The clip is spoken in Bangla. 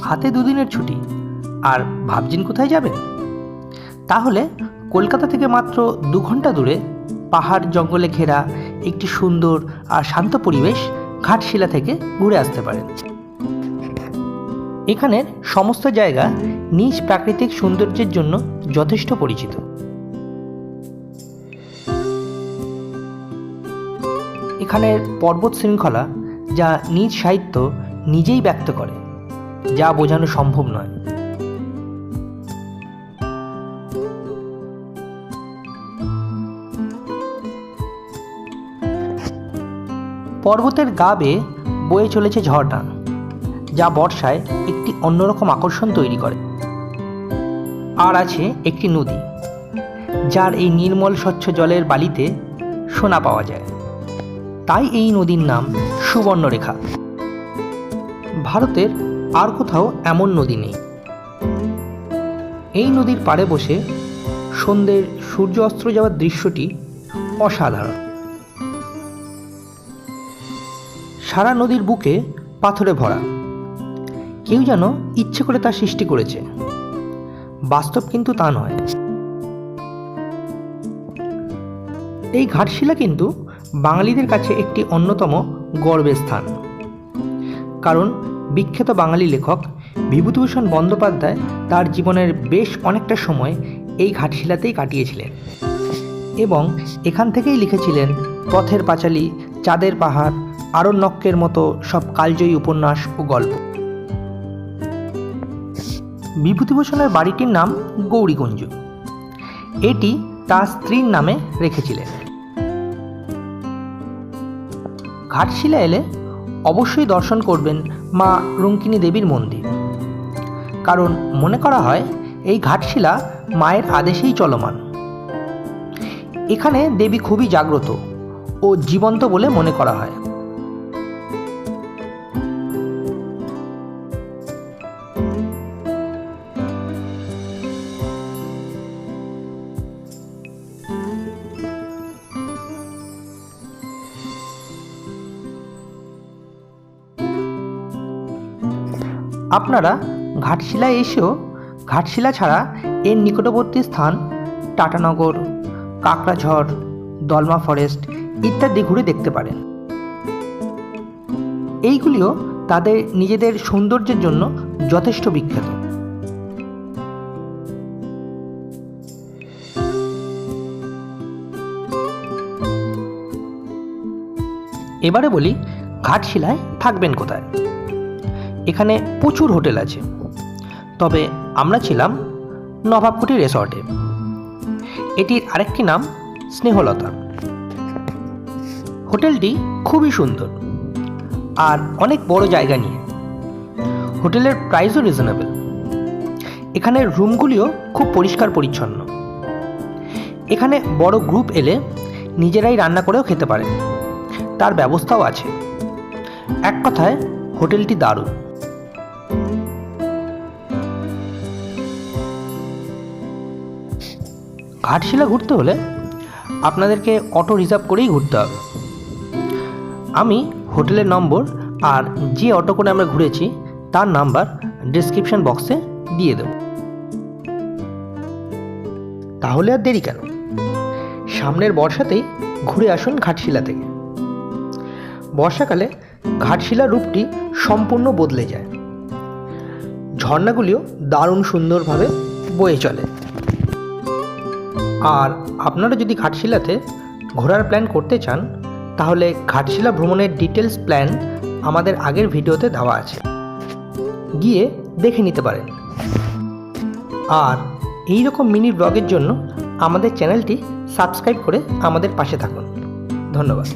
হাতে দুদিনের ছুটি আর ভাবছেন কোথায় যাবেন? তাহলে কলকাতা থেকে মাত্র 2 ঘন্টা দূরে পাহাড় জঙ্গলে ঘেরা একটি সুন্দর আর শান্ত পরিবেশ ঘাটশিলা থেকে ঘুরে আসতে পারেন। এখানের সমস্ত জায়গা নিজ প্রাকৃতিক সৌন্দর্যের জন্য যথেষ্ট পরিচিত। এখানের পর্বত শৃঙ্খলা যা নিজ সাহিত্য নিজেই ব্যক্ত করে, যা বোঝানো সম্ভব নয়। পর্বতের গা বেয়ে বয়ে চলেছে ঝর্ণা, যা বর্ষায় একটি অন্যরকম আকর্ষণ তৈরি করে। আর আছে একটি নদী, যার এই নির্মল স্বচ্ছ জলের বালিতে সোনা পাওয়া যায়। তাই এই নদীর নাম সুবর্ণরেখা। ভারতের আর কোথাও এমন নদী নেই। এই নদীর পাড়ে বসে সন্ধ্যের সূর্য অস্ত যাওয়ার দৃশ্যটি অসাধারণ। সারা নদীর বুকে পাথরে ভরা, কেউ যেন ইচ্ছে করে তা সৃষ্টি করেছে। বাস্তব কিন্তু তা নয়। এই ঘাটশিলা কিন্তু বাঙালিদের কাছে একটি অন্যতম গর্বের স্থান, কারণ বিখ্যাত বাঙালি লেখক বিভূতিভূষণ বন্দ্যোপাধ্যায় তার জীবনের বেশ অনেকটা সময় এই ঘাটশিলাতেই কাটিয়েছিলেন এবং এখান থেকেই লিখেছিলেন পথের পাঁচালী, চাঁদের পাহাড়, আরণ্যকের মতো সব কালজয়ী উপন্যাস ও গল্প। বিভূতিভূষণের বাড়িটির নাম গৌরীকুঞ্জ। এটি তার স্ত্রীর নামে রেখেছিলেন। ঘাটশিলা এলে অবশ্যই দর্শন করবেন মা রঙ্কিনী দেবীর মন্দির, কারণ মনে করা হয় এই ঘাটশিলা মায়ের আদেশেই চলমান। এখানে দেবী খুবই জাগ্রত ও জীবন্ত বলে মনে করা হয়। আপনারা ঘাটশিলায় এসেও ঘাটশিলা ছাড়া এর নিকটবর্তী স্থান টাটানগর, কাকড়াঝড়, দলমা ফরেস্ট ইত্যাদি ঘুরে দেখতে পারেন। এইগুলিও তাদের নিজেদের সৌন্দর্যের জন্য যথেষ্ট বিখ্যাত। এবারে বলি ঘাটশিলায় থাকবেন কোথায়। এখানে প্রচুর হোটেল আছে, তবে আমরা ছিলাম নবাবকুটি রিসর্টে। এটির আরেকটি নাম স্নেহলতা। হোটেলটি খুবই সুন্দর আর অনেক বড় জায়গা নিয়ে। হোটেলের প্রাইসও রিজনেবল। এখানের রুমগুলিও খুব পরিষ্কার পরিচ্ছন্ন। এখানে বড় গ্রুপ এলে নিজেরাই রান্না করেও খেতে পারেন, তার ব্যবস্থাও আছে। এক কথায় হোটেলটি দারুণ। ঘাটশিলা ঘুরতে হলে আপনাদেরকে অটো রিজার্ভ করেই ঘুরতে হবে। আমি হোটেলের নম্বর আর যে অটো করে আমরা ঘুরেছি তার নাম্বার ডেসক্রিপশন বক্সে দিয়ে দেব। তাহলে আর দেরি কেন, সামনের বর্ষাতেই ঘুরে আসুন ঘাটশিলা থেকে। বর্ষাকালে ঘাটশিলার রূপটি সম্পূর্ণ বদলে যায়। ঝর্ণাগুলিও দারুণ সুন্দরভাবে বয়ে চলে। আর আপনারা যদি ঘাটশিলাতে ঘোরার প্ল্যান করতে চান, তাহলে ঘাটশিলা ভ্রমণের ডিটেলস প্ল্যান আমাদের আগের ভিডিওতে দেওয়া আছে, গিয়ে দেখে নিতে পারেন। আর এই রকম মিনি ব্লগের জন্য আমাদের চ্যানেলটি সাবস্ক্রাইব করে আমাদের পাশে থাকুন। ধন্যবাদ।